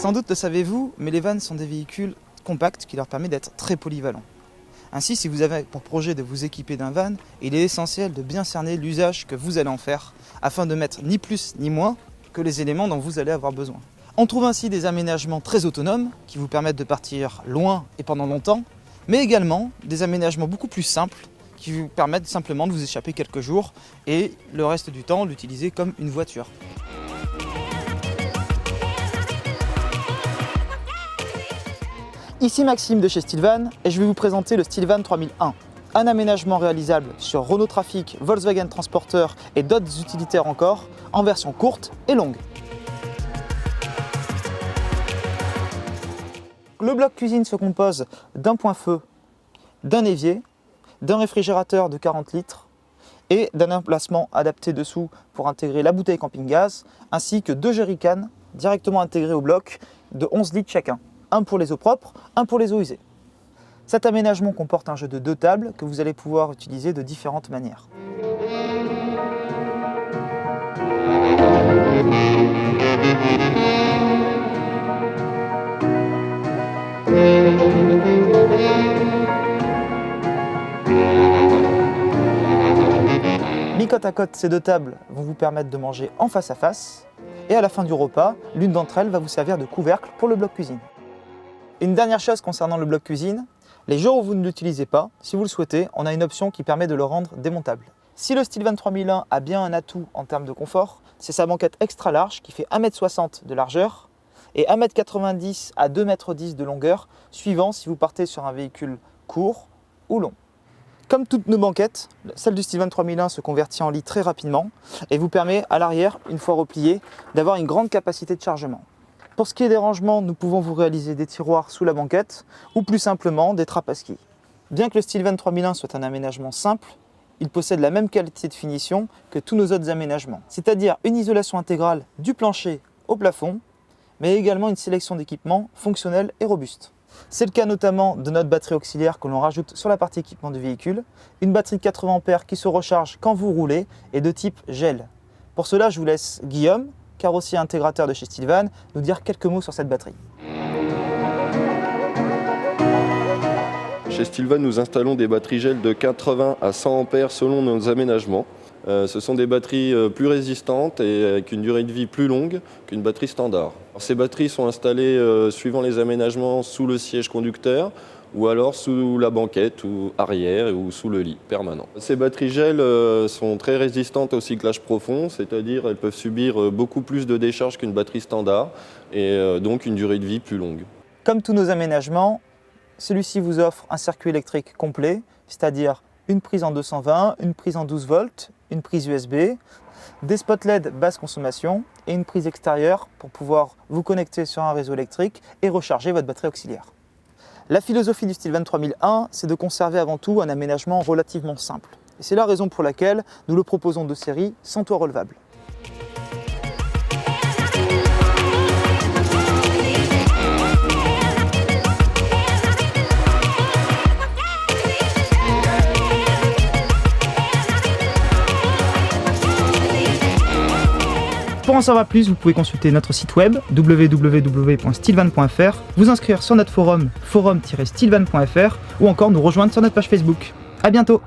Sans doute le savez-vous, mais les vannes sont des véhicules compacts qui leur permettent d'être très polyvalents. Ainsi, si vous avez pour projet de vous équiper d'un van, il est essentiel de bien cerner l'usage que vous allez en faire, afin de mettre ni plus ni moins que les éléments dont vous allez avoir besoin. On trouve ainsi des aménagements très autonomes qui vous permettent de partir loin et pendant longtemps, mais également des aménagements beaucoup plus simples qui vous permettent simplement de vous échapper quelques jours et le reste du temps l'utiliser comme une voiture. Ici Maxime de chez Stylvan et je vais vous présenter le Stylvan 3001. Un aménagement réalisable sur Renault Trafic, Volkswagen Transporter et d'autres utilitaires encore, en version courte et longue. Le bloc cuisine se compose d'un point feu, d'un évier, d'un réfrigérateur de 40 litres et d'un emplacement adapté dessous pour intégrer la bouteille camping-gaz, ainsi que 2 jerrycans directement intégrés au bloc de 11 litres chacun. Un pour les eaux propres, un pour les eaux usées. Cet aménagement comporte un jeu de 2 tables que vous allez pouvoir utiliser de différentes manières. Mis côte à côte, ces 2 tables vont vous permettre de manger en face à face et à la fin du repas, l'une d'entre elles va vous servir de couvercle pour le bloc cuisine. Une dernière chose concernant le bloc cuisine, les jours où vous ne l'utilisez pas, si vous le souhaitez, on a une option qui permet de le rendre démontable. Si le Stylvan 3001 a bien un atout en termes de confort, c'est sa banquette extra large qui fait 1,60 m de largeur et 1,90 m à 2,10 m de longueur, suivant si vous partez sur un véhicule court ou long. Comme toutes nos banquettes, celle du Stylvan 3001 se convertit en lit très rapidement et vous permet à l'arrière, une fois replié, d'avoir une grande capacité de chargement. Pour ce qui est des rangements, nous pouvons vous réaliser des tiroirs sous la banquette ou plus simplement des trappes à ski. Bien que le Stylvan 3001 soit un aménagement simple, il possède la même qualité de finition que tous nos autres aménagements, c'est-à-dire une isolation intégrale du plancher au plafond, mais également une sélection d'équipements fonctionnels et robustes. C'est le cas notamment de notre batterie auxiliaire que l'on rajoute sur la partie équipement du véhicule, une batterie de 80 A qui se recharge quand vous roulez et de type gel. Pour cela, je vous laisse Guillaume, carrossier intégrateur de chez Stylvan, nous dire quelques mots sur cette batterie. Chez Stylvan, nous installons des batteries gel de 80 à 100 A selon nos aménagements. Ce sont des batteries plus résistantes et avec une durée de vie plus longue qu'une batterie standard. Ces batteries sont installées suivant les aménagements sous le siège conducteur ou alors sous la banquette ou arrière ou sous le lit permanent. Ces batteries gel sont très résistantes au cyclage profond, c'est-à-dire elles peuvent subir beaucoup plus de décharge qu'une batterie standard et donc une durée de vie plus longue. Comme tous nos aménagements, celui-ci vous offre un circuit électrique complet, c'est-à-dire une prise en 220, une prise en 12 volts, une prise USB, des spots LED basse consommation et une prise extérieure pour pouvoir vous connecter sur un réseau électrique et recharger votre batterie auxiliaire. La philosophie du Stylvan 3001, c'est de conserver avant tout un aménagement relativement simple. Et c'est la raison pour laquelle nous le proposons de série sans toit relevable. Pour en savoir plus, vous pouvez consulter notre site web www.stylvan.fr, vous inscrire sur notre forum forum-stylvan.fr ou encore nous rejoindre sur notre page Facebook. À bientôt!